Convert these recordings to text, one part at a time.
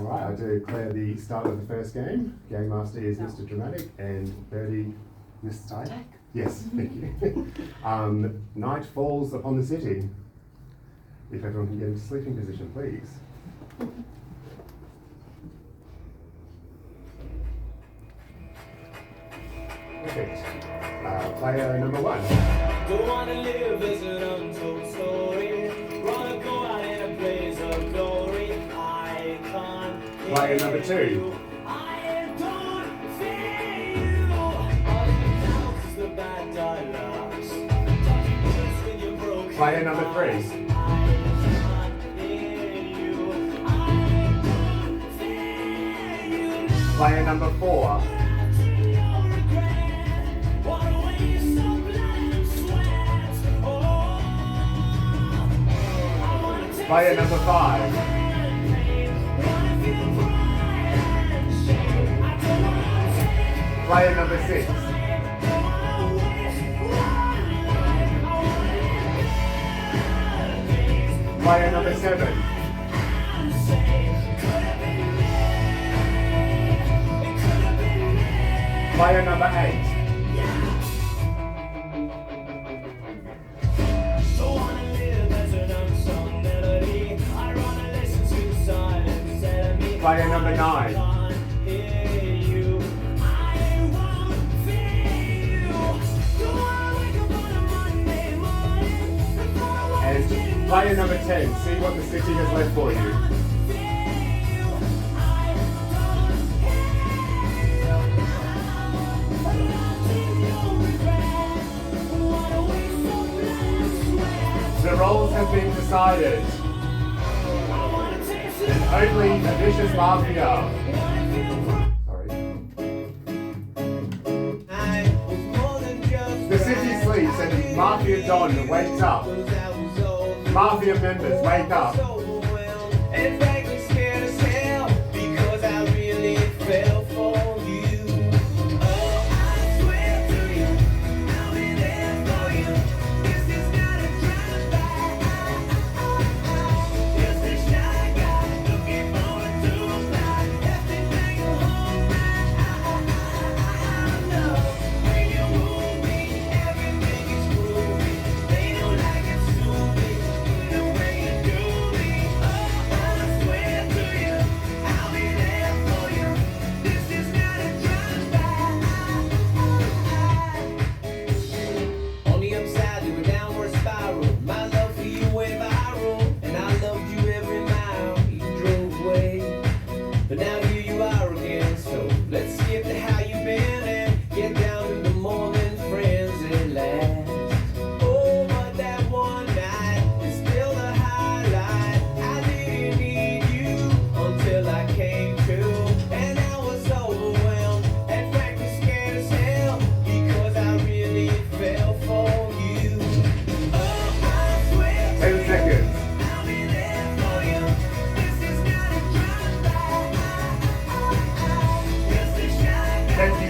Alright, I declare the start of the first game. Game Master is Mr. Dramatic and Birdie, Mr. Tyke? Yes, thank you. Night falls upon the city. If everyone can get into sleeping position, please. Perfect. Player number 1. Don't wanna live as an untold story. Wanna go out in a blaze of glory. I can't. Player number 2. I don't fear you. All the doubts is the bad dialogues. Talking words with your broken Player number 3. I can't hear you. I don't fear you now. Player number 4. Player number 5. Player number 6. Player number 7. Player number 8. Player number 9. And player number 10. See what the city has left for you. The roles have been decided. And only a vicious Mafia. Sorry. The city sleeps and Mafia Don wakes up. Mafia members wake up.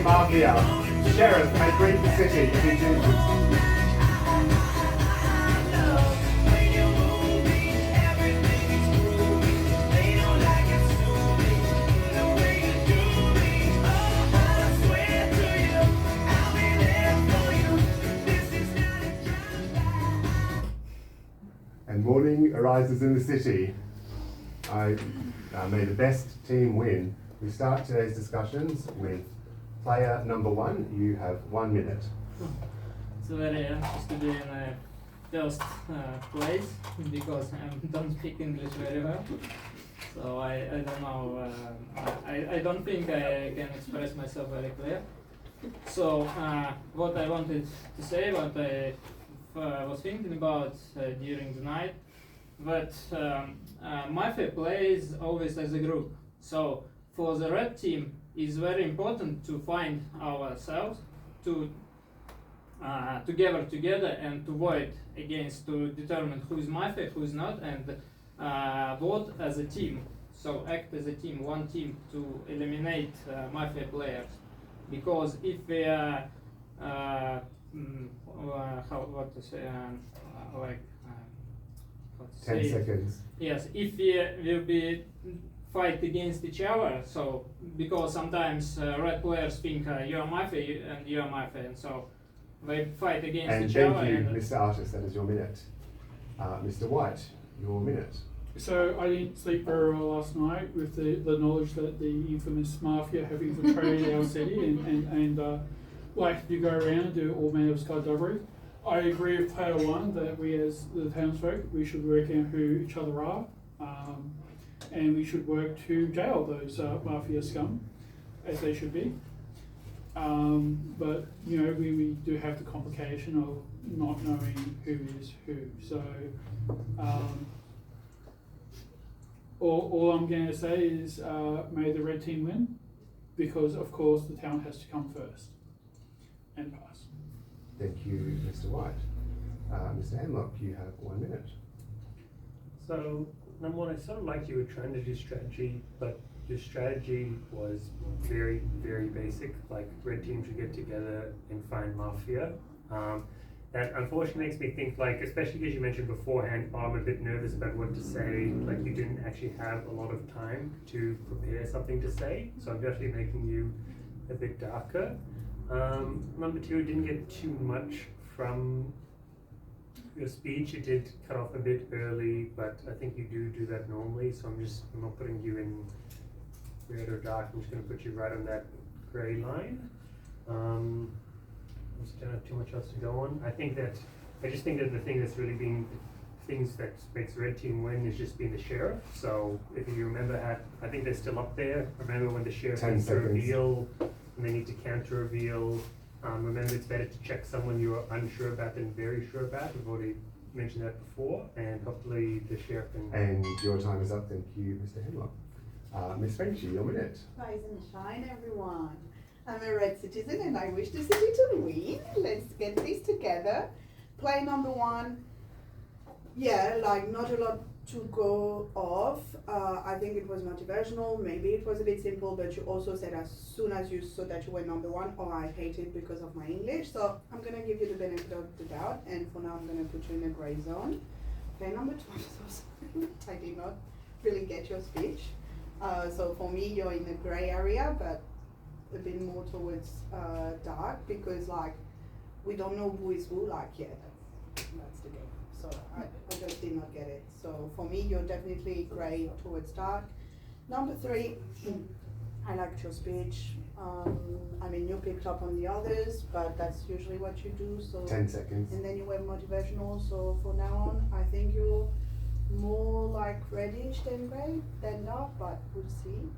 Mafia. Sheriff may greet the city if he chooses. And morning arises in the city. May the best team win. We start today's discussions with player number 1. You have 1 minute. It's very anxious to be in a first place because I don't speak English very well. So I don't know. I don't think I can express myself very clear. So what I wanted to say, what I was thinking about during the night, that Mafia plays always as a group. So for the red team, it's very important to find ourselves, to gather together and to vote against, to determine who is Mafia, who is not, and vote as a team. So act as a team, one team, to eliminate Mafia players. Because if we are, what to say, like, 10 seconds. Yes, if we will be fight against each other. So because sometimes red players think you're Mafia and you're Mafia, and so they fight against And each thank other. you, And Mr. Artist, that is your minute. Mr. White, your minute. So I didn't sleep very well last night with the knowledge that the infamous Mafia have infiltrated our city and like to go around and do all manner of skullduggery. I agree with player one that we as the townsfolk, we should work out who each other are, and we should work to jail those Mafia scum, as they should be. But you know, we do have the complication of not knowing who is who. So all I'm going to say is may the red team win, because of course the town has to come first and pass. Thank you, Mr. White. Mr. Hanlock, you have 1 minute. So, number one, I sort of like you were trying to do strategy, but your strategy was very, very basic. Like, red team should get together and find Mafia. That unfortunately makes me think, like, especially because you mentioned beforehand, oh, I'm a bit nervous about what to say. Like, you didn't actually have a lot of time to prepare something to say. So I'm definitely making you a bit darker. Number two, it didn't get too much from your speech. It did cut off a bit early, but I think you do that normally. So I'm not putting you in red or dark. I'm just going to put you right on that grey line. I just don't have too much else to go on. I just think that the thing that's really been things that makes red team win is just being the sheriff. So if you remember, I think they're still up there. Remember when the sheriff 10 needs to seconds. reveal and they need to counter reveal. Remember, it's better to check someone you're unsure about than very sure about. We've already mentioned that before, and hopefully the sheriff can. And your time is up. Thank you, Mr. Hanlock. Miss Frenchy, your minute. Rise and shine, everyone. I'm a red citizen and I wish the city to win. Let's get this together. Play number one. Yeah, like not a lot to go off. I think it was motivational. Maybe it was a bit simple, but you also said as soon as you saw that you were number one, oh, I hate it because of my English. So I'm going to give you the benefit of the doubt. And for now, I'm going to put you in a gray zone. Okay, number two. I'm so sorry. I did not really get your speech. So for me, you're in the gray area, but a bit more towards dark, because like we don't know who is who. Like, yeah, that's the game. So I just did not get it. So for me, you're definitely gray towards dark. Number three, I liked your speech. I mean, you picked up on the others, but that's usually what you do. So 10 seconds. and then you were motivational. So from now on, I think you're more like reddish than gray than dark, but we'll see.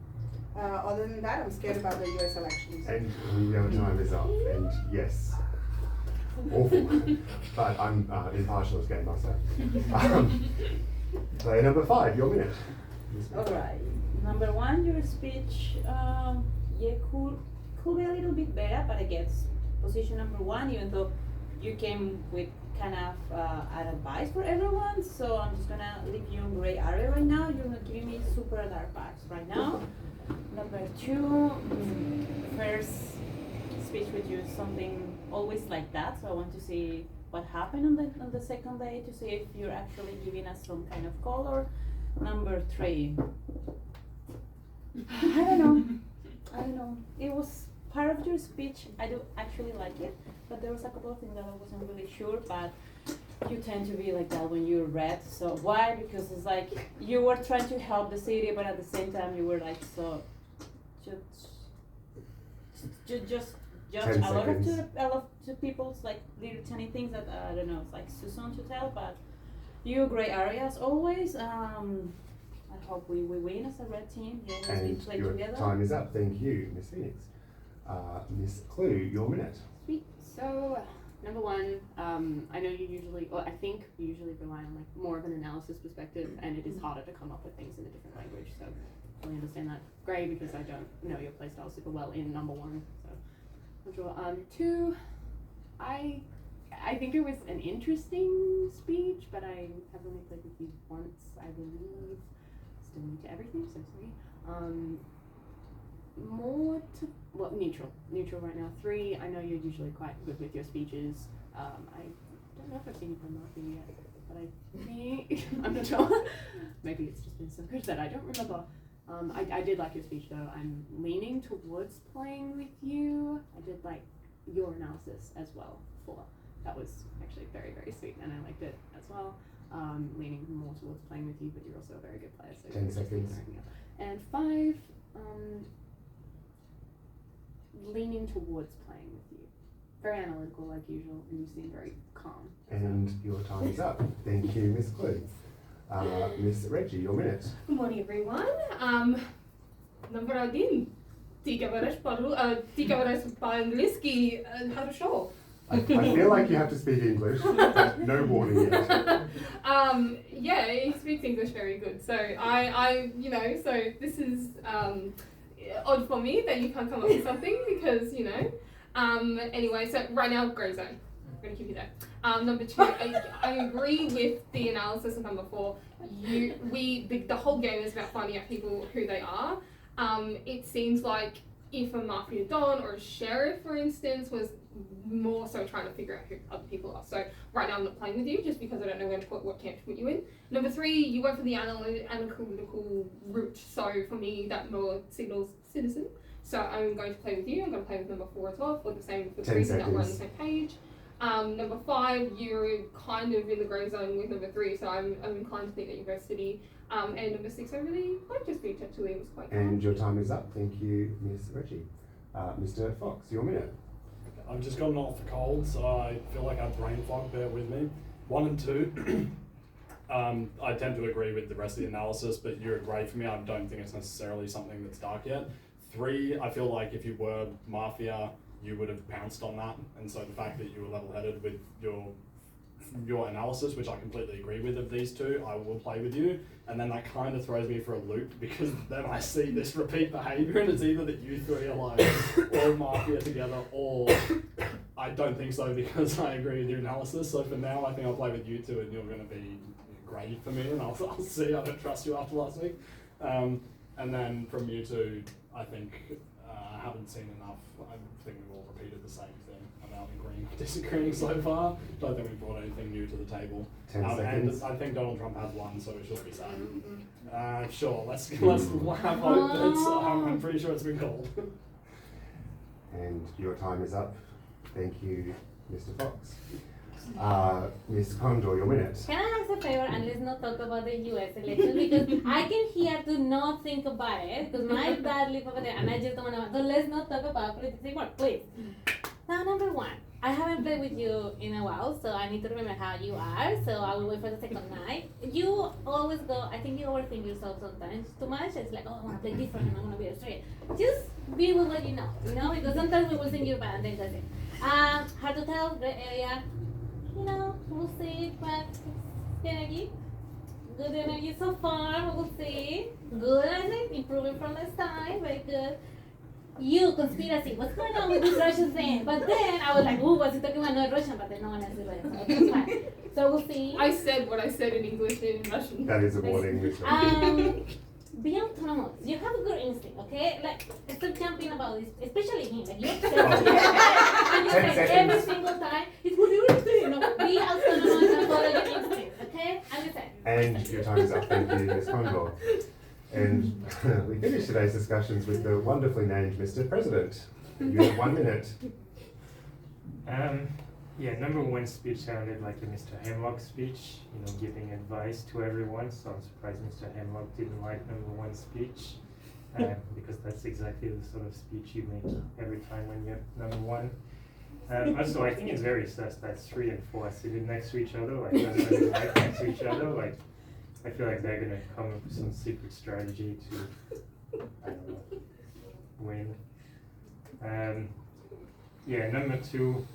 Other than that, I'm scared about the US elections. And your time is up. And yes, awful. But I'm impartial as game master. Player number 5, your minute. Alright, number one, your speech, yeah, could be a little bit better, but I guess position number one, even though you came with kind of an advice for everyone, so I'm just gonna leave you in gray area right now. You're not giving me super dark vibes right now. Number two, first speech with you is something always like that, so I want to see what happened on the second day to see if you're actually giving us some kind of color. Number three, I don't know. It was part of your speech. I do actually like it, but there was a couple of things that I wasn't really sure. But you tend to be like that when you're red. So why? Because it's like you were trying to help the city, but at the same time you were like so just judge 10 a lot seconds. of people's like little tiny things that I don't know. It's like too soon to tell, but you gray areas always. I hope we win as a red team. You always And play your together. time is up. Thank you, Miss Phoenix. Miss Clue, your minute. Sweet. So, number one, I know you usually, well, I think you usually rely on like more of an analysis perspective, and it is harder to come up with things in a different language. So, I really understand that. Gray, because I don't know your playstyle super well in number one. So, I'm sure. Two, I think it was an interesting speech, but I have only played with you once, I believe. Still new to everything, so sorry. Neutral right now. 3, I know you're usually quite good with your speeches. I don't know if I've seen you play Mafia yet, but I'm not sure. Maybe it's just been so good that I don't remember. I did like your speech though. I'm leaning towards playing with you. I did like your analysis as well. That was actually very, very sweet, and I liked it as well. Leaning more towards playing with you, but you're also a very good player. So 10 seconds. And 5, leaning towards playing with you. Very analytical like usual, and you seem very calm. And your time is up. Thank you, Miss Clue. Miss Reggie, your minute. Good morning, everyone. Navragin. Tiga beres по-английски. Хорошо. I feel like you have to speak English, but no warning yet. Yeah, he speaks English very good. So so this is odd for me that you can't come up with something because, Anyway, so right now, grey zone. I'm going to keep you there. Number 2, I agree with the analysis of number 4. The whole game is about finding out people who they are. It seems like if a Mafia Don or a Sheriff, for instance, was more so trying to figure out who other people are. So right now I'm not playing with you just because I don't know what camp to put you in. Number 3, you went for the analytical route. So for me, that more signals citizen. So I'm going to play with you. I'm going to play with number 4 as well for the same reason that we're on the same page. Number 5, you're kind of in the grey zone with number 3, so I'm inclined to think that you're both city. And number 6, I really liked your speech actually. It was quite calm. And your time is up. Thank you, Miss Reggie. Mr. Fox, your minute. I've just gotten off the cold, so I feel like I have brain fog. Bear with me. 1 and 2. I tend to agree with the rest of the analysis, but you're grey for me. I don't think it's necessarily something that's dark yet. 3, I feel like if you were Mafia, you would have pounced on that, and so the fact that you were level-headed with your analysis, which I completely agree with of these 2, I will play with you, and then that kind of throws me for a loop because then I see this repeat behaviour, and it's either that you 3 are like all Mafia together, or I don't think so because I agree with your analysis. So for now, I think I'll play with you 2, and you're going to be great for me, and I'll see. I don't trust you after last week, and then from you 2, I think I haven't seen enough. I think we've all repeated the same thing about agreeing or disagreeing so far. Don't think we've brought anything new to the table. 10 seconds. And I think Donald Trump has won, so it should be sad. Sure, let's have hope. I'm pretty sure it's been called. And your time is up. Thank you, Mr. Fox. Miss Condor, your minute. Can I ask a favor and let's not talk about the US election because I came here to not think about it because my dad lives over there and I just don't want to. So let's not talk about politics anymore, please. Now, number 1, I haven't played with you in a while, so I need to remember how you are. So I will wait for the second night. You always go. I think you overthink yourself sometimes too much. It's like, oh, I want to play different and I want to be straight. Just be with what you know, because sometimes we will think you're bad and then that's it. Hard to tell, gray area. We'll see, but energy. Good energy so far, we'll see. Good, I think, improving from last time, very good. You, conspiracy, what's going on with this Russian thing? But then I was like, ooh, was he talking about not Russian? But then no one else is Russian, so that's fine. So we'll see. I said what I said in English and in Russian. That is a warning, Miss Be autonomous. You have a good instinct, okay? Like, stop jumping about this, especially him. Like, you're obsessed. And you say every single time, it's what you do. Be autonomous and follow your instincts, okay? I'm just saying. And your time is up. Thank you, Ms. Condor. And we finish today's discussions with the wonderfully named Mr. President. You have 1 minute. Yeah, number 1 speech sounded like a Mr. Hemlock speech, giving advice to everyone. So I'm surprised Mr. Hemlock didn't like number 1 speech, because that's exactly the sort of speech you make every time when you're number 1. Also, I think it's very sus that 3 and 4 are sitting next to each other, like husband and wife next to each other. Like, I feel like they're gonna come up with some secret strategy to, I don't know, win. Yeah, number 2.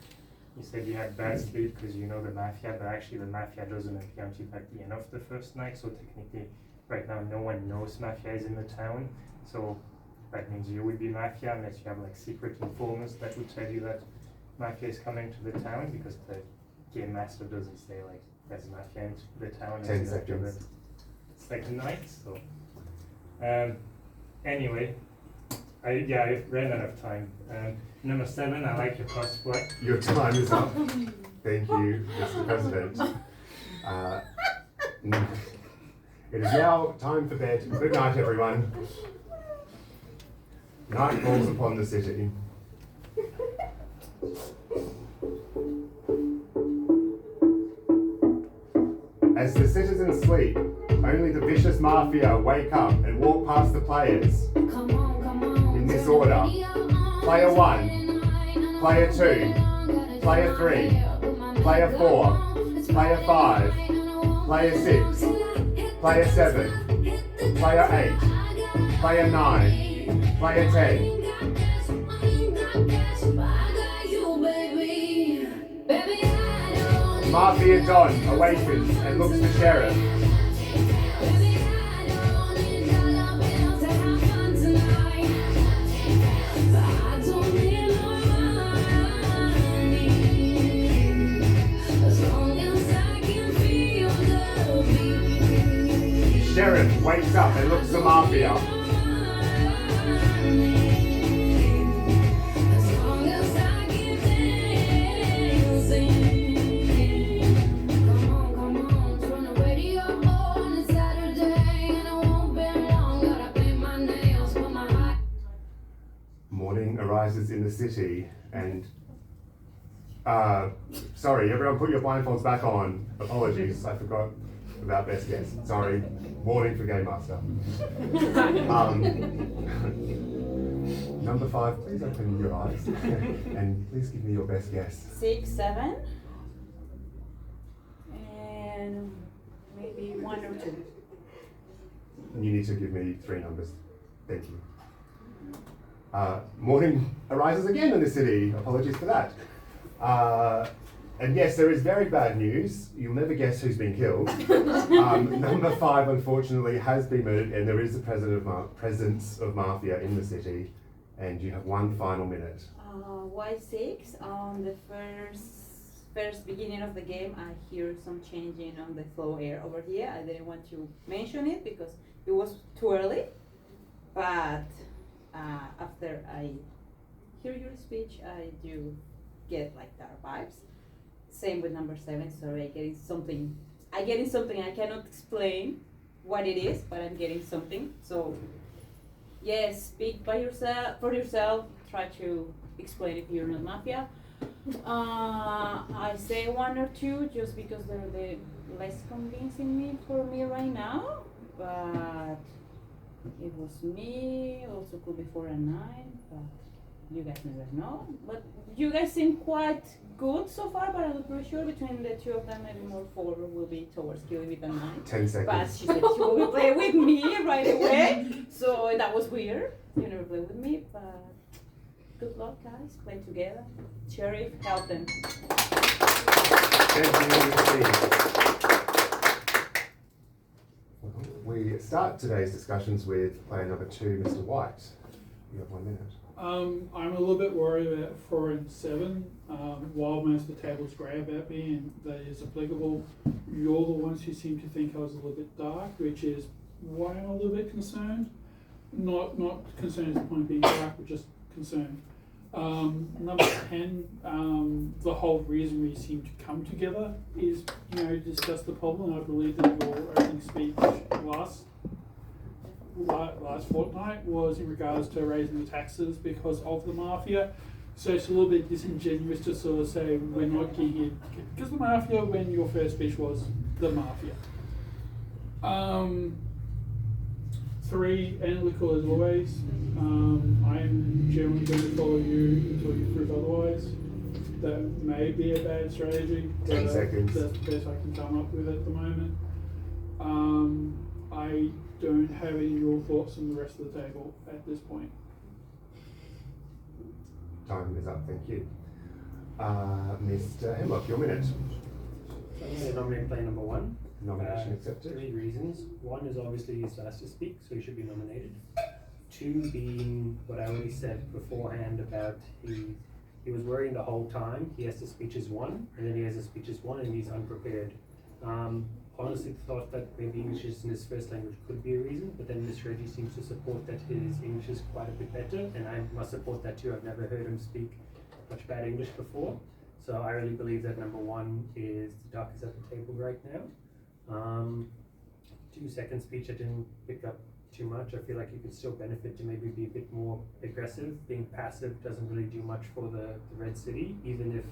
You said you had bad sleep because you know the Mafia, but actually the Mafia doesn't appear until at the end of the first night, so technically right now no one knows Mafia is in the town, so that means you would be Mafia unless you have like secret informers that would tell you that Mafia is coming to the town, because the game master doesn't say like there's Mafia in the town 10 until after the seconds. second night, so anyway, I ran out of time. Number 7, I like your cosplay. Your time is up. Thank you, Mr. President. It is now time for bed. Good night, everyone. Night falls upon the city. As the citizens sleep, only the vicious Mafia wake up and walk past the players. In this order: Player 1, Player 2, Player 3, Player 4, Player 5, Player 6, Player 7, Player 8, Player 9, Player 10. Mafia Don awakens and looks to Sheriff. Sheriff wakes up and looks to Mafia. Morning arises in the city and sorry, everyone put your blindfolds back on. Apologies, I forgot about best guess. Sorry, warning for Game Master. Number 5, please open your eyes and please give me your best guess. 6, 7, and maybe 1 or 2. You need to give me 3 numbers. Thank you. Morning arises again in the city. Apologies for that. And yes, there is very bad news. You'll never guess who's been killed. Number 5, unfortunately, has been murdered, and there is a presence of Mafia in the city. And you have 1 final minute. Why 6? On the first beginning of the game, I hear some changing on the flow air over here. I didn't want to mention it because it was too early, but after I hear your speech, I do get like dark vibes. Same with number 7. Sorry, I'm getting something. I cannot explain what it is, but I'm getting something. So yes, speak for yourself. Try to explain if you're not Mafia. I say 1 or 2 just because they're the less convincing for me right now. But it was me. Also could be 4 and 9. But you guys never know. But you guys seem quite good so far. But I'm not pretty sure between the 2 of them, maybe more 4 will be towards killing it than 9. 10 seconds. But she said she will play with me right away. So that was weird. You never play with me, but good luck, guys. Play together. Sheriff, help them. We start today's discussions with player number 2, Mr. White. You have 1 minute. I'm a little bit worried about 4 and 7. While most of the table's grey about me and that is applicable, you're the ones who seem to think I was a little bit dark, which is why I'm a little bit concerned. Not concerned as the point of being dark, but just concerned. Number 10, the whole reason we seem to come together is, discuss the problem. I believe that your opening speech last fortnight was in regards to raising the taxes because of the Mafia. So it's a little bit disingenuous to sort of say we're not getting here because the Mafia when your first speech was the Mafia. 3, analytical as always. I'm generally going to follow you until you prove otherwise. That may be a bad strategy. 10 seconds. That's the best I can come up with at the moment. I don't have any real thoughts on the rest of the table at this point. Time is up, thank you. Mr. Hemlock, your minute. I'm going to nominate player number 1. Nomination accepted. 3 reasons. 1 is obviously he's last to speak, so he should be nominated. 2 being what I already said beforehand about he was worrying the whole time. He has to speech as 1, and then he has a speech as 1, and he's unprepared. Honestly thought that maybe English isn't his first language could be a reason, but then Miss Reggie seems to support that his English is quite a bit better, and I must support that too. I've never heard him speak much bad English before, so I really believe that number 1 is the darkest at the table right now. 2-second speech I didn't pick up too much. I feel like you could still benefit to maybe be a bit more aggressive. Being passive doesn't really do much for the Red City, even if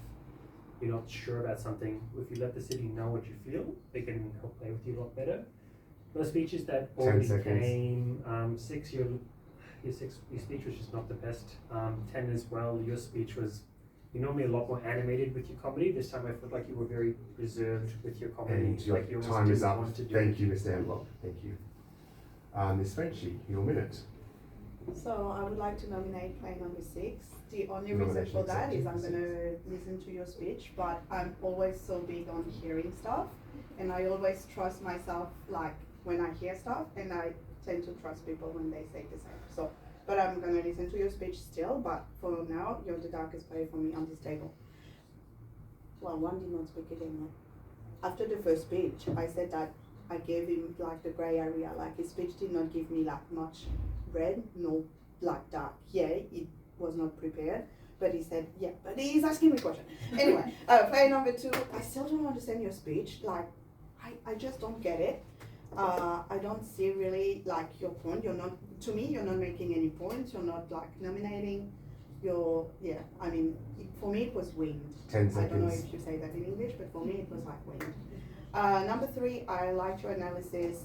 you're not sure about something. If you let the city know what you feel, they can help play with you a lot better. Those speeches that 10 already seconds. came, 6, your speech was just not the best. 10 as well, your speech was, you're normally a lot more animated with your comedy. This time I felt like you were very reserved with your comedy. And your like you almost time is didn't up. want to do Thank you, Mr. Hemlock. Thank you. Ms. Frenchie, your minute. So I would like to nominate play number 6. The only reason Nomination for that is I'm accepted. gonna listen to your speech, but I'm always so big on hearing stuff, and I always trust myself like when I hear stuff, and I tend to trust people when they say the same. So, but I'm gonna listen to your speech still, but for now, you're the darkest player for me on this table. Well, one did not speak again. After the first speech, I said that I gave him like the gray area, like his speech did not give me like much red, no like dark. Yeah, it was not prepared, but he said, yeah, but he's asking me a question. Anyway, play number 2, I still don't understand your speech, like, I just don't get it. I don't see really like your point, you're not, to me, you're not making any points, you're not like nominating, yeah, I mean, for me it was winged. 10 I don't know seconds. if you say that in English, but for me it was like winged. Number 3, I liked your analysis,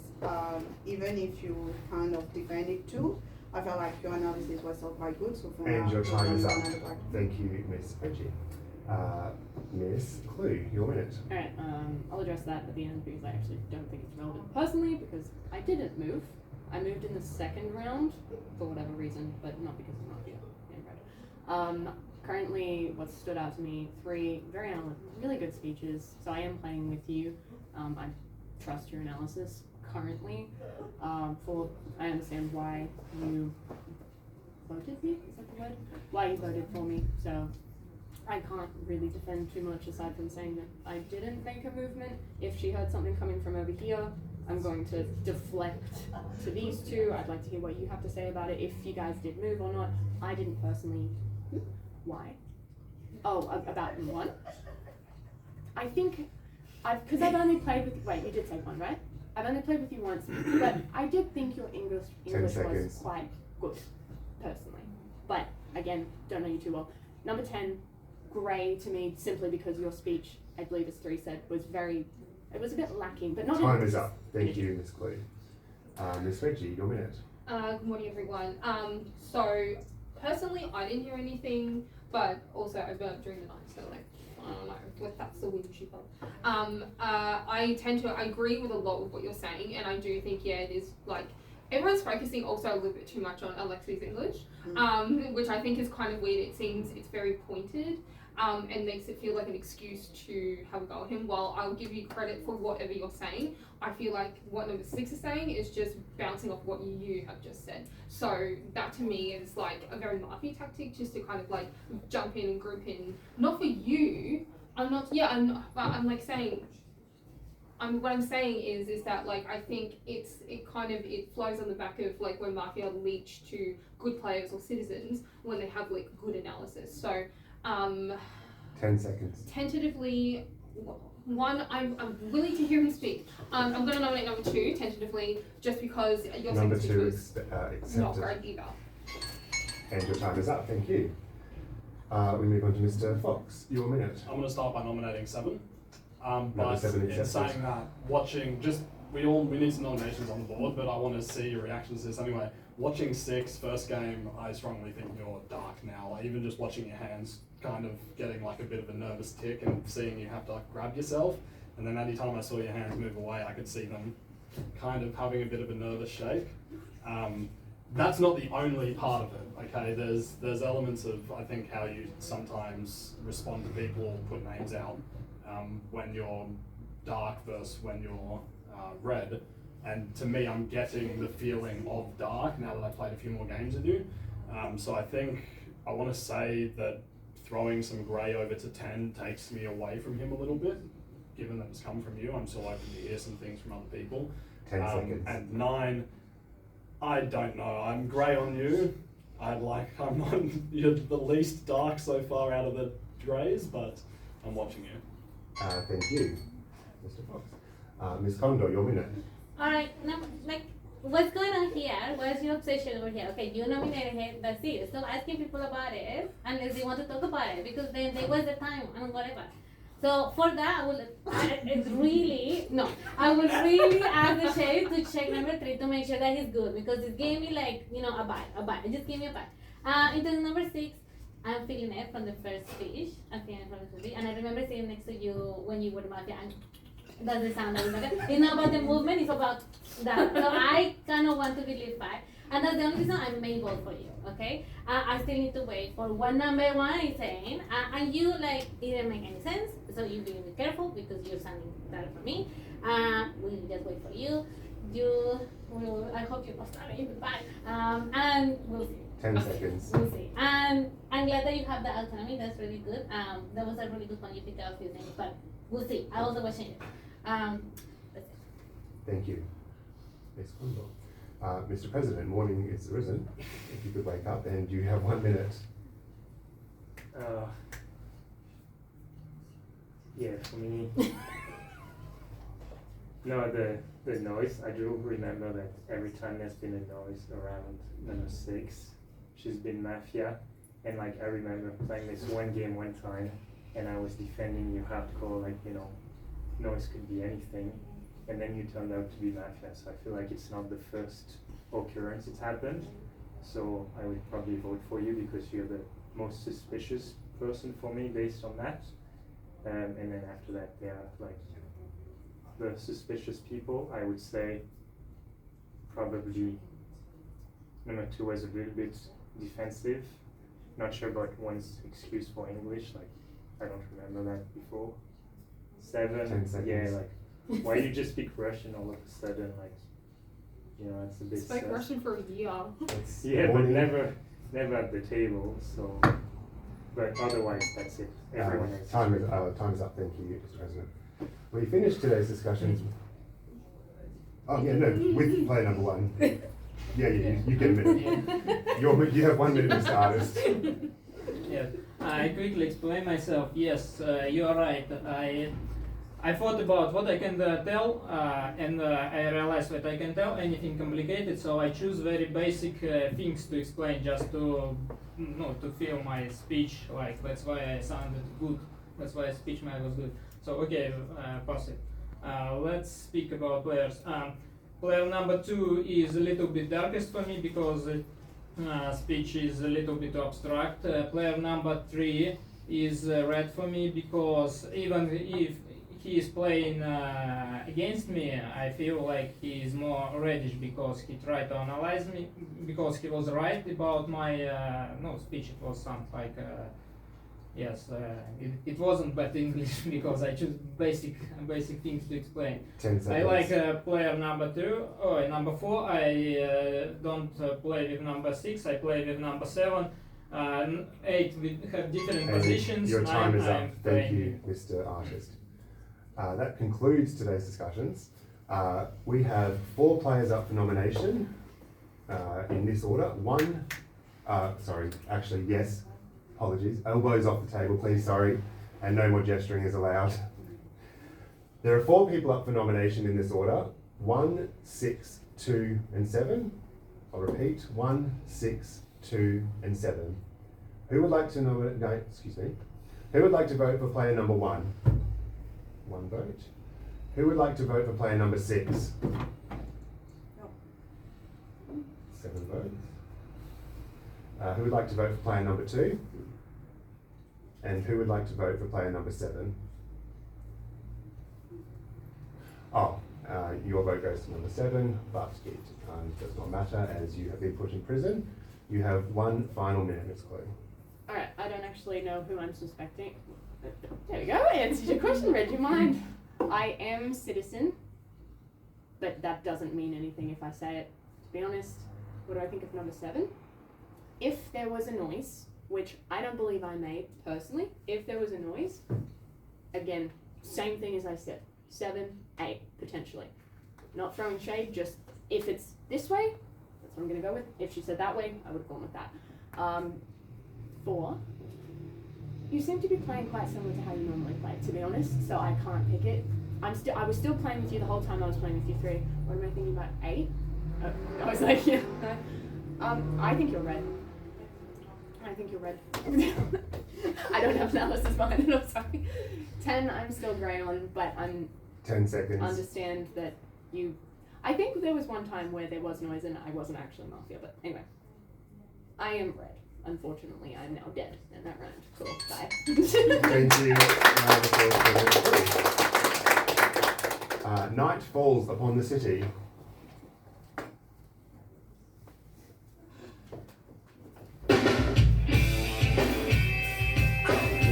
even if you kind of defend it too. I felt like your analysis was still quite good, so for And now, your time is up. I would like- Thank you, Ms. Frenchie. Miss Clue, your minute. Alright, I'll address that at the end because I actually don't think it's relevant personally because I didn't move. I moved in the second round for whatever reason, but not because of Mafia and Red. Currently, what stood out to me, 3 really good speeches. So I am playing with you. I trust your analysis currently. I understand why you voted me, is that the word? Why you voted for me. So I can't really defend too much aside from saying that I didn't make a movement. If she heard something coming from over here, I'm going to deflect to these 2. I'd like to hear what you have to say about it, if you guys did move or not. I didn't personally. Why? Oh, about 1? I think, because I've only played with, wait, you did say 1, right? I've only played with you once, but I did think your English 10 was seconds. quite good, personally. But, again, don't know you too well. Number 10, grey to me, simply because your speech, I believe as 3 said, was it was a bit lacking, but not in- Time is up. Thank you, Miss Clue. Miss Frenchie, your minute. Good morning, everyone. So personally, I didn't hear anything, but also I burped during the night, so like I don't know, like that's the wind she felt. I tend to agree with a lot of what you're saying, and I do think it is like everyone's focusing also a little bit too much on Alexi's English, which I think is kind of weird. It seems it's very pointed. And makes it feel like an excuse to have a go at him. While I'll give you credit for whatever you're saying, I feel like what number 6 is saying is just bouncing off what you have just said. So that to me is like a very Mafia tactic, just to kind of like jump in and group in. Not for you. I'm not. Yeah. I'm like saying. What I'm saying is that like I think it flows on the back of like when Mafia leech to good players or citizens when they have like good analysis. So. 10 seconds. Tentatively, 1, I'm willing to hear him speak. I'm going to nominate number 2, tentatively, just because your Number second speech 2 was accepted. not great either. And your time is up. Thank you. We move on to Mr. Fox. Your minute. I'm going to start by nominating 7. Number But 7 in accepted. saying that, we need some nominations on the board, but I want to see your reactions to this anyway. Watching 6, first game, I strongly think you're dark now. Even just watching your hands kind of getting like a bit of a nervous tick and seeing you have to like grab yourself. And then anytime I saw your hands move away, I could see them kind of having a bit of a nervous shake. That's not the only part of it, okay? There's elements of, I think, how you sometimes respond to people or put names out when you're dark versus when you're red. And to me, I'm getting the feeling of dark now that I've played a few more games with you. So I think I want to say that throwing some grey over to 10 takes me away from him a little bit. Given that it's come from you, I'm still open to hear some things from other people. 10 seconds. And 9, I don't know. I'm grey on you. You're the least dark so far out of the greys, but I'm watching you. Thank you, Mr. Fox. Ms. Condor, your minute. Alright, like, what's going on here? What's your obsession over here? Okay, you nominated him, that's it. Stop asking people about it unless they want to talk about it, because then they waste their time and whatever. So for that, I would really ask the sheriff to check number 3 to make sure that he's good, because it gave me like, a bad. It just gave me a bad. Into number 6, I'm feeling it from the first speech. I'm feeling it from the first speech, and I remember sitting next to you when you were Mafia, and that's the sound I remember. It's not about the movement, it's about that. So I kind of want to believe 5. And that's the only reason I may vote for you, okay? I still need to wait for what number 1 is saying. And you, like, it didn't make any sense, so you need to be careful because you're sounding better for me. We'll just wait for you. I hope you're not starting with 5. And we'll see. 10 seconds. We'll see. And I'm glad that you have the autonomy, that's really good. That was a really good one, you picked out a few things, but we'll see. I also watching it. That's it. Thank you. Next one. Mr. President, morning is arisen. If you could wake up, and you have 1 minute. Yeah, for me. No, the noise. I do remember that every time there's been a noise around number 6, she's been Mafia, and like I remember playing this one game one time, and I was defending you hardcore, like noise could be anything. And then you turned out to be Mafia, so I feel like it's not the first occurrence it's happened. So I would probably vote for you because you're the most suspicious person for me based on that. And then after that, there are like the suspicious people. I would say probably number 2 was a little bit defensive. Not sure about one's excuse for English, like I don't remember that before. 7, 10 seconds. yeah, like. Why you just speak Russian all of a sudden, like, it's a bit Spoke Russian for a year. yeah, but never at the table, so, but otherwise, that's it. Everyone else. Time is up, thank you, Mr. President. We finished today's discussions. Oh, yeah, no, with player number 1. Yeah, you get a minute. You have 1 minute, Mr. Artist. Yeah, I quickly explain myself. Yes, you are right. I thought about what I can tell, and I realized that I can tell anything complicated, so I choose very basic things to explain, just to feel my speech, like that's why I sounded good, that's why speech mine was good. So okay, pass it. Let's speak about players. Player number 2 is a little bit darkest for me because speech is a little bit abstract. Player number 3 is red for me because even if he is playing against me, I feel like he is more reddish because he tried to analyze me, because he was right about my speech. It was something like it wasn't bad English because I choose basic things to explain. 10 seconds. I like player number 2. Oh, number 4. I don't play with number 6. I play with number 7. 8 have different positions. Your time is up. Thank playing you, Mr. Artist. That concludes today's discussions. We have 4 players up for nomination in this order. Apologies. Elbows off the table, please, sorry. And no more gesturing is allowed. There are 4 people up for nomination in this order. 1, 6, 2, and 7. I'll repeat, 1, 6, 2, and 7. Who would like to nominate, Who would like to vote for player number 1? 1 vote. Who would like to vote for player number 6? No. 7 votes. Who would like to vote for player number 2? And who would like to vote for player number 7? Your vote goes to number 7, but it does not matter as you have been put in prison. You have 1 final minute, Ms. Chloe. Alright, I don't actually know who I'm suspecting. There we go, I answered your question, read your mind. I am citizen, but that doesn't mean anything if I say it. To be honest, what do I think of number 7? If there was a noise, which I don't believe I made personally, if there was a noise, again, same thing as I said, 7, 8, potentially. Not throwing shade, just if it's this way, that's what I'm gonna go with. If she said that way, I would have gone with that. 4, you seem to be playing quite similar to how you normally play, to be honest, so I can't pick it. I was still playing with you the whole time I was playing with you 3. What am I thinking about? 8? I was like, yeah. I think you're red. I think you're red. I don't have analysis behind it, I'm sorry. 10, I'm still grey on, but I'm 10 seconds. understand that you. I think there was one time where there was noise and I wasn't actually Mafia, but anyway. I am red. Unfortunately, I'm now dead in that round. Cool. Bye. Thank you. Night falls upon the city. The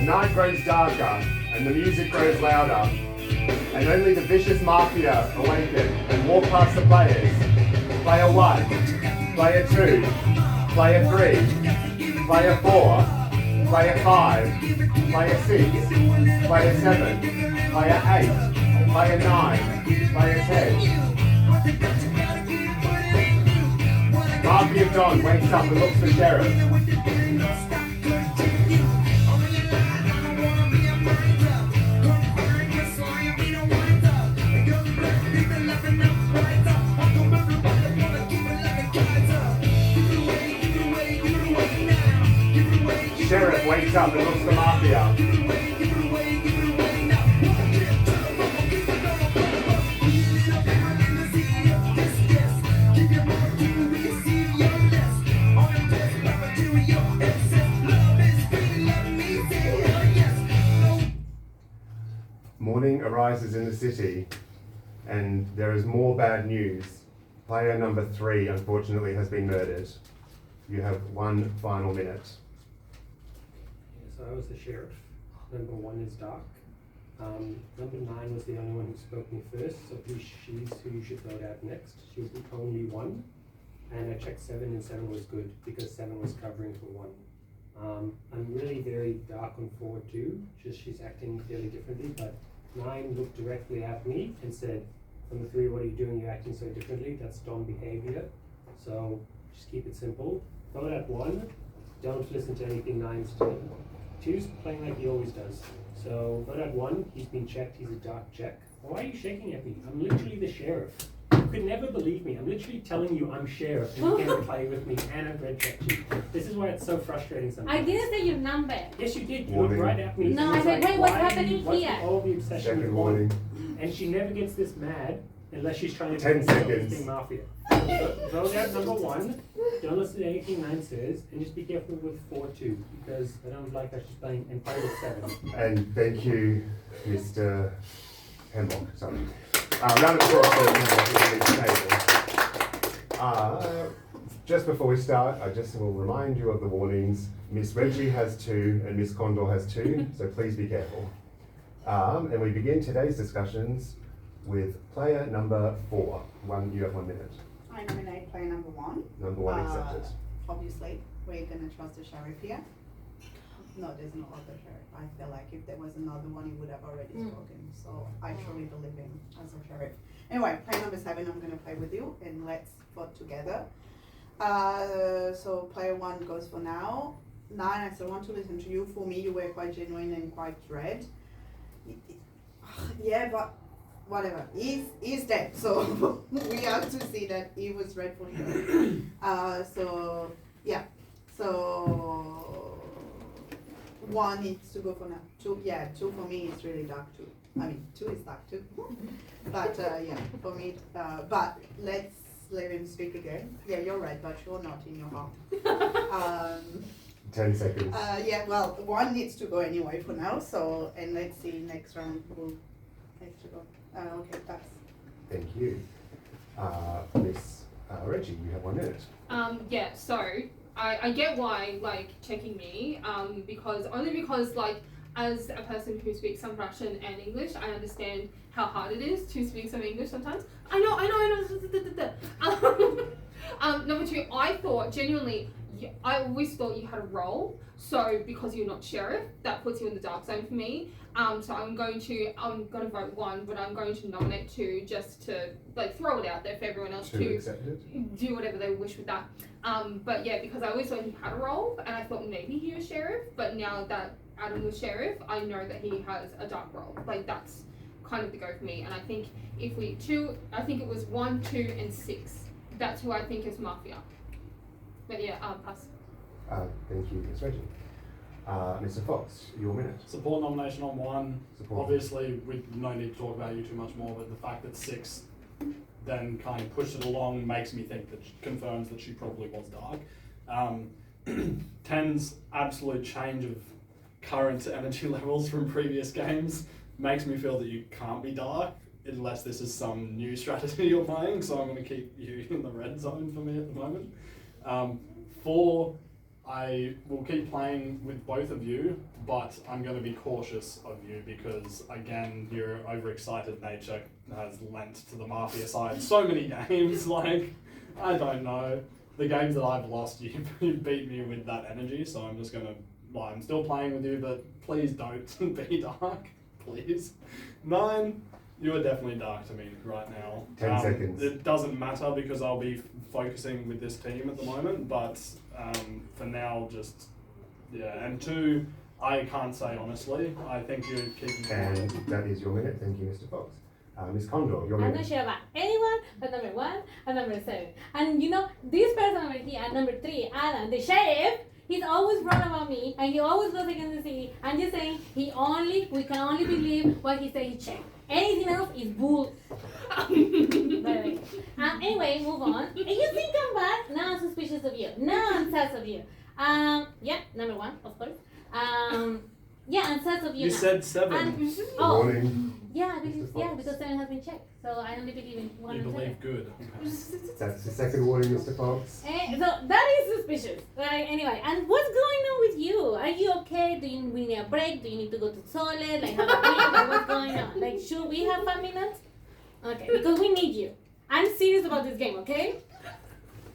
night grows darker and the music grows louder, and only the vicious Mafia awaken and walk past the players. Player 1, player 2, player 3, player 4, player 5, player 6, player 7, player 8, player 9, player 10. Mafia Don wakes up and looks for Sheriff. Sheriff wakes up and looks for Mafia. Morning arises in the city, and there is more bad news. Player number 3, unfortunately, has been murdered. You have 1 final minute. So I was the sheriff. Number 1 is Dark. Number 9 was the only one who spoke me first, so she's who you should vote out next. She was the only one. And I checked 7, and 7 was good because 7 was covering for 1. I'm really very dark on 4 too, just she's acting fairly differently, but 9 looked directly at me and said, "Number 3, what are you doing? You're acting so differently. That's Dom behavior. So just keep it simple. Vote out 1. Don't listen to anything 9's doing. 2's playing like he always does. So vote out 1. He's been checked. He's a dark check. Why are you shaking at me? I'm literally the sheriff. You could never believe me. I'm literally telling you I'm sheriff and you can't play with me and I've red checked you. This is why it's so frustrating sometimes. I didn't say your number. Yes, you did. You looked right at me. No, It I was said, like, wait, what's why happening what's here? all the obsession with Second 1? warning. And she never gets this mad unless she's trying to 10 seconds. being Mafia. Vote out number 1. Don't listen to anything 9 says, and just be careful with 4 too, because I don't like that she's playing and play with 7. And thank you, Mr. Hemlock. Sorry. Round of applause for the table. Just before we start, I just will remind you of the warnings. Miss Reggie has 2 and Miss Condor has 2, so please be careful. And we begin today's discussions with player number 4. You have 1 minute. I nominate player number 1. Number 1 accepted. Obviously, we're gonna trust the sheriff here. No, there's no other sheriff. I feel like if there was another one, he would have already spoken. So I truly believe him as a sheriff. Anyway, player number 7, I'm gonna play with you and let's vote together. So player 1 goes for now. 9, I still want to listen to you. For me, you were quite genuine and quite red. Yeah, but whatever. He's dead. So we have to see that he was red for sure. So yeah. So 1 needs to go for now. 2, yeah, 2 for me is really dark too. I mean, 2 is dark too. But yeah, for me, but let's let him speak again. Yeah, you're right, but you're not in your heart. 10 seconds. Yeah, well, 1 needs to go anyway for now, so, and let's see next round who needs to go. Okay, pass. Thank you. Miss Reggie, you have 1 minute. Yeah, so I get why, like, checking me, because like, as a person who speaks some Russian and English, I understand how hard it is to speak some English sometimes. I know. Number 2, I thought genuinely, I always thought you had a role. So because you're not sheriff, that puts you in the dark zone for me. So I'm going to vote 1, but I'm going to nominate 2 just to like throw it out there for everyone else 2 to accepted. do whatever they wish with that. But yeah, because I always thought he had a role, and I thought maybe he was sheriff. But now that Adam was sheriff, I know that he has a dark role. Like that's kind of the go for me. And I think if we I think it was 1, 2, and 6. That's who I think is Mafia. But yeah, pass. Thank you, Ms. Reggie. Mr. Fox, your minute. Support nomination on 1. Support. Obviously, we no need to talk about you too much more, but the fact that 6 then kind of pushed it along makes me think that confirms that she probably was dark. 10's absolute change of current energy levels from previous games makes me feel that you can't be dark unless this is some new strategy you're playing, so I'm going to keep you in the red zone for me at the moment. 4, I will keep playing with both of you, but I'm going to be cautious of you because, again, your overexcited nature has lent to the Mafia side so many games. Like, I don't know. The games that I've lost, you beat me with that energy, so I'm just going to, well, I'm still playing with you, but please don't be dark, please. 9, you are definitely dark to me right now. 10 seconds. It doesn't matter because I'll be focusing with this team at the moment, but for now, just, yeah. And 2, I can't say honestly. I think you're keeping. And that is your minute. Thank you, Mr. Fox. Miss Condor, your I'm minute. not sure about anyone but number 1 and number 7. And you know, this person over here at number 3, Alan, the sheriff, he's always wrong about me and he always goes against the city. I'm just saying, we can only believe what he says he checked. Anything else is bull. By the way. Anyway, move on. And you think I'm bad? Now I'm suspicious of you. Now I'm sus of you. Yeah, number 1, of course. Yeah, I'm sus of you. You now. said 7. And, Warning. yeah, because 7 has been checked. So I only believe in 1 You and 7. believe good. Okay. That's the second warning, Mr. Fox. So that is suspicious. Right? Anyway, and what's going on with you? Are you okay? Do you need a break? Do you need to go to the toilet? Like, have a drink? Like, what's going on? Like, should we have 5 minutes? Okay, because we need you. I'm serious about this game, okay?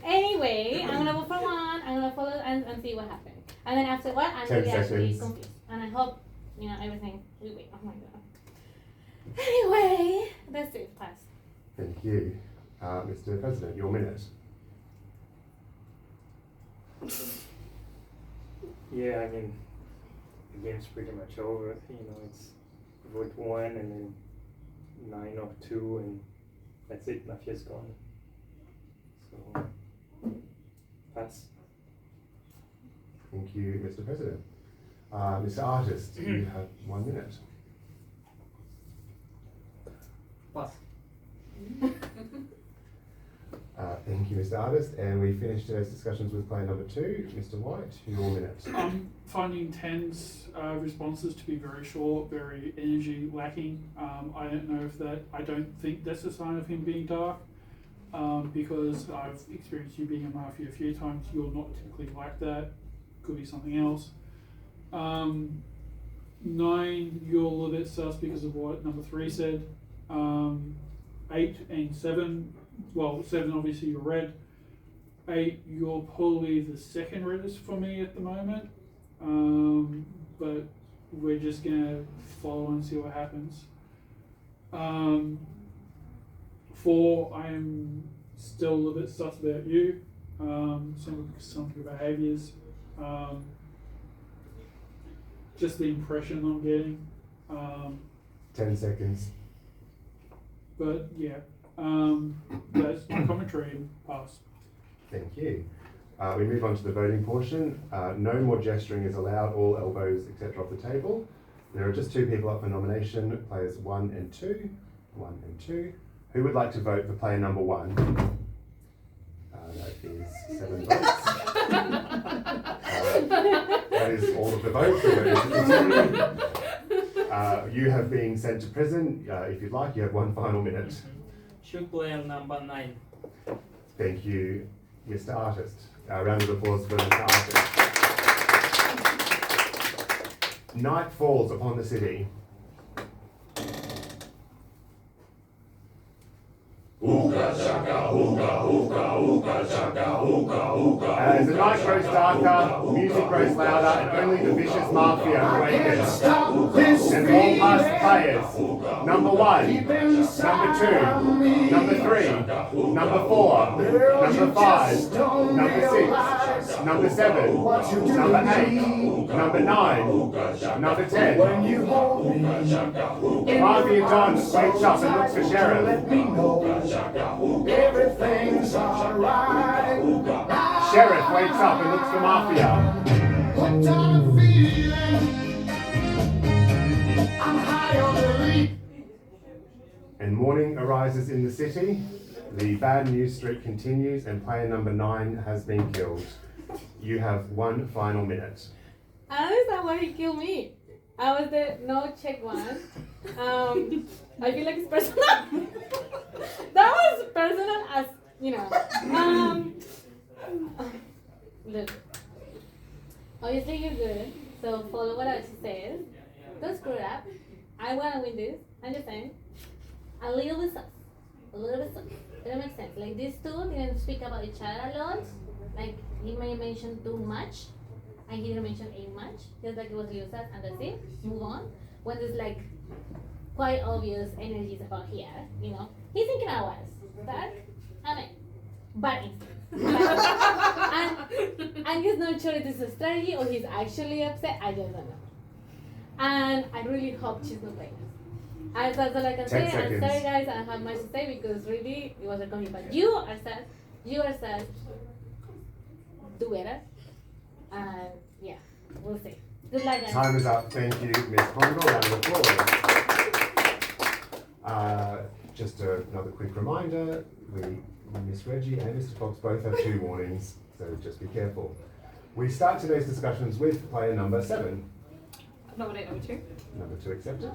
Anyway, I'm gonna vote for 1. I'm gonna follow and see what happens. And then after what, I'm 10 really actually seconds. confused. And I hope, everything will wait. Oh my god. Anyway, that's it. Pass. Thank you. Mr. President, your minute. Yeah, I mean, the game's pretty much over. It's vote 1 and then 9 or 2, and that's it. Mafia's gone. So, pass. Thank you, Mr. President. Mr. Artist, you have 1 minute. Pass. Thank you, Mr. Artist. And we finished today's discussions with player number 2, Mr. White, your minute. I'm finding 10's responses to be very short, very energy lacking. I don't know if I don't think that's a sign of him being dark, because I've experienced you being a Mafia a few times. You're not typically like that. Could be something else. 9, you're a little bit sus because of what number 3 said. 8 and 7, well, 7 obviously you're red. 8, you're probably the second reddest for me at the moment. But we're just gonna follow and see what happens. 4, I am still a little bit sus about you. Some of your behaviours. Just the impression I'm getting. 10 seconds. But yeah, that's my commentary and pass. Thank you. We move on to the voting portion. No more gesturing is allowed, all elbows etc. off the table. There are just 2 people up for nomination, players 1 and 2. 1 and 2. Who would like to vote for player number 1? That is 7 votes. That is all of the votes. We're going to continue. You have been sent to prison. If you'd like, you have 1 final minute. Shoot player number 9. Thank you, Mr. Artist. Round of applause for Mr. Artist. Night falls upon the city. As the night grows darker, music grows louder, and only the vicious Mafia awakens. And all past players, number 1, number 2, number 3, number 4, number 5, number 6, number 7, number 8, number 9, number 10. Harvey and John wakes up and looks for Sheriff. Everything's alright. Sheriff wakes up and looks for Mafia. Hooked on a feeling. I'm high on the lead. And morning arises in the city. The bad news streak continues and player number 9 has been killed. You have 1 final minute. I don't understand why he killed me. I was the no check one. I feel like it's personal. That was personal as, you know. Look. Obviously you're good, so follow what she says. Don't screw it up. I wanna win this. I'm just saying. A little bit sus. A little bit sus. It doesn't make sense. Like these two didn't speak about each other a lot. Like he may mention too much. And he didn't mention a much. Just like it was Leo said, and that's it. Move on. When there's like quite obvious energies about here, you know. He's thinking I was dark. I mean, but and I'm just not sure if this is a strategy or he's actually upset. I just don't know. And I really hope she's not playing. And that's all I can say. 10 seconds. I'm sorry guys, I don't have much to say because really it was a comedy. But you are sad. You are sad. Do better. And yeah, we'll see. Good luck guys. Time is up. Thank you, Miss Condor. Round of applause. Just another quick reminder, Miss Reggie and Mr. Fox both have 2 warnings, so just be careful. We start today's discussions with player number 7. Nominate number 2. Number 2 accepted.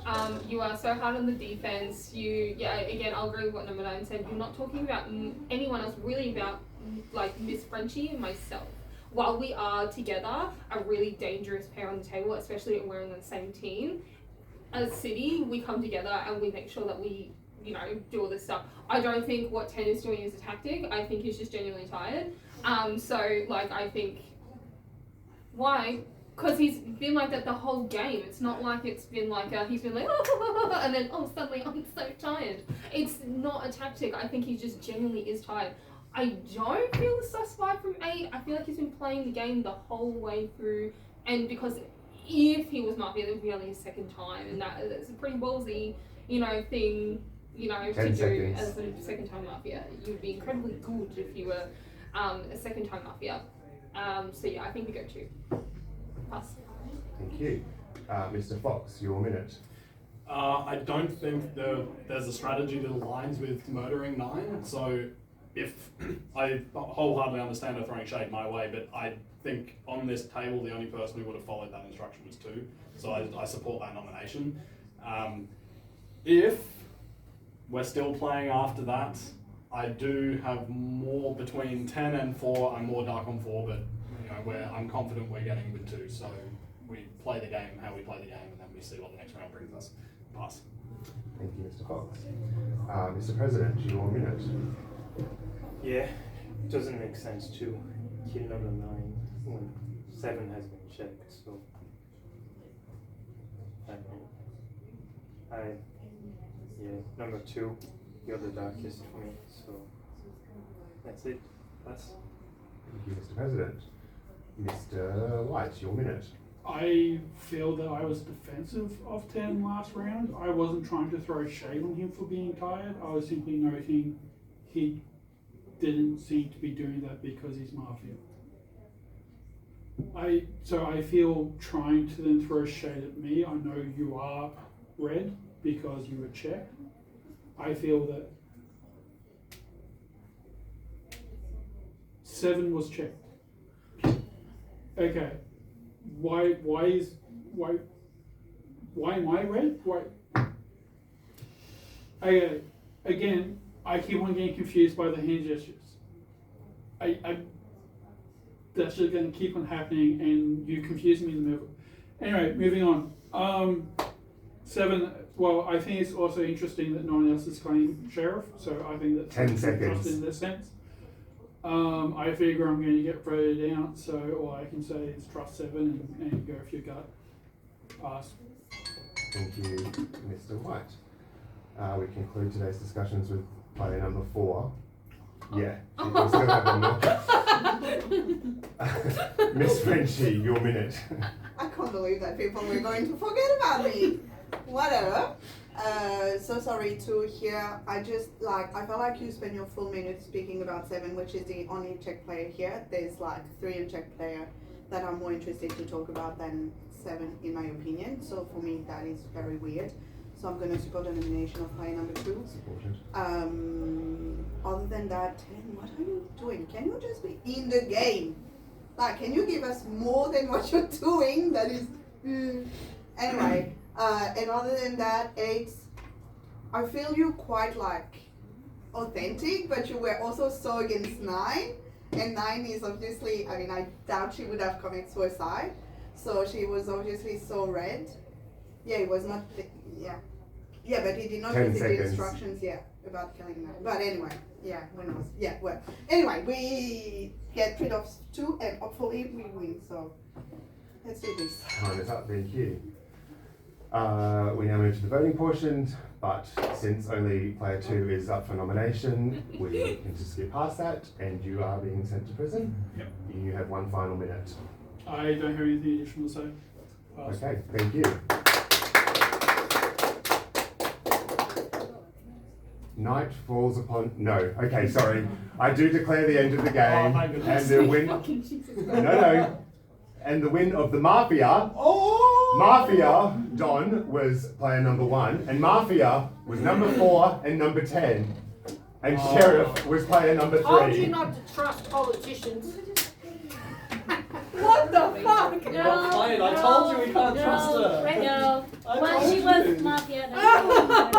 You are so hard on the defense. Again, I'll agree with what number 9 said. You're not talking about anyone else, really about like Miss Frenchie and myself. While we are together, a really dangerous pair on the table, especially when we're in the same team. As City, we come together and we make sure that we, you know, do all this stuff. I don't think what 10 is doing is a tactic. I think he's just genuinely tired. So, like, I think, why? Because he's been like that the whole game. It's not like it's been like he's been like, and then, suddenly I'm so tired. It's not a tactic. I think he just genuinely is tired. I don't feel the sus vibe from 8. I feel like he's been playing the game the whole way through, and because if he was Mafia, it would be only his 2nd time, and that's a pretty ballsy, you know, thing, you know, to 10 do seconds. as a 2nd time Mafia. You'd be incredibly good if you were a 2nd time Mafia. So yeah, I think we go 2. Pass. Thank you. Mr. Fox, your minute. I don't think there's a strategy that aligns with murdering 9, so if I wholeheartedly understand her throwing shade my way, but I think on this table the only person who would have followed that instruction was 2, so I support that nomination. If we're still playing after that, I do have more between 10 and 4. I'm more dark on 4, but you know, I'm confident we're getting with 2, so we play the game how we play the game, and then we see what the next round brings us. Pass. Thank you, Mr. Fox. Mr. President, your minute. Yeah, it doesn't make sense to kill number 9 when 7 has been checked, so I don't know. Number 2, you're the darkest for me, so that's it. Pass. Thank you, Mr. President. Mr. White, your minute. I feel that I was defensive of 10 last round. I wasn't trying to throw shade on him for being tired. I was simply noting he didn't seem to be doing that because he's Mafia. So I feel trying to then throw shade at me. I know you are red because you were checked. I feel that 7 was checked. Okay. Why am I red? Why? Again, I keep on getting confused by the hand gestures. That's just going to keep on happening, and you confuse me in the middle. Anyway, moving on. 7. Well, I think it's also interesting that no one else is claiming sheriff, so I think that 10 seconds. Just in this sense. I figure I'm going to get voted out, so all I can say is trust 7 and go for your gut. Pass. Thank you, Mr. White. We conclude today's discussions with player number 4. Yeah, we still have one more. Miss Frenchie, your minute. I can't believe that people were going to forget about me. Whatever. So sorry to hear. I felt like you spent your full minute speaking about Seven, which is the only Czech player here. There's like 3 Czech player that are more interested to talk about than Seven, in my opinion. So for me, that is very weird. So I'm going to support the nomination of player number 2. Supported. Other than that, Ten, what are you doing? Can you just be in the game? Like, can you give us more than what you're doing? That is, anyway. And other than that, 8, I feel you quite like authentic, but you were also so against 9. And 9 is obviously, I mean, I doubt she would have committed suicide. So she was obviously so red. Yeah, it was not, Yeah, but he did not 10 receive the seconds. instructions, about killing 9. But anyway, who knows? Yeah, well. Anyway, we get rid of 2 and hopefully we win. So let's do this. Time is up, thank you. We now move to the voting portion, but since only player 2 is up for nomination, we can just skip past that, and you are being sent to prison. Yep. You have 1 final minute. I don't have anything additional to say. Pass. Okay, thank you. Night falls upon. No, okay, sorry. I do declare the end of the game, my goodness. and the win. No. And the win of the Mafia. Mafia, Don, was player number 1, and Mafia was number 4 and number 10. And Sheriff was player number 3. Told you not to trust politicians. What the fuck? No, Fine, I told you we can't trust her. No, I when told she was you. Mafia, that's all.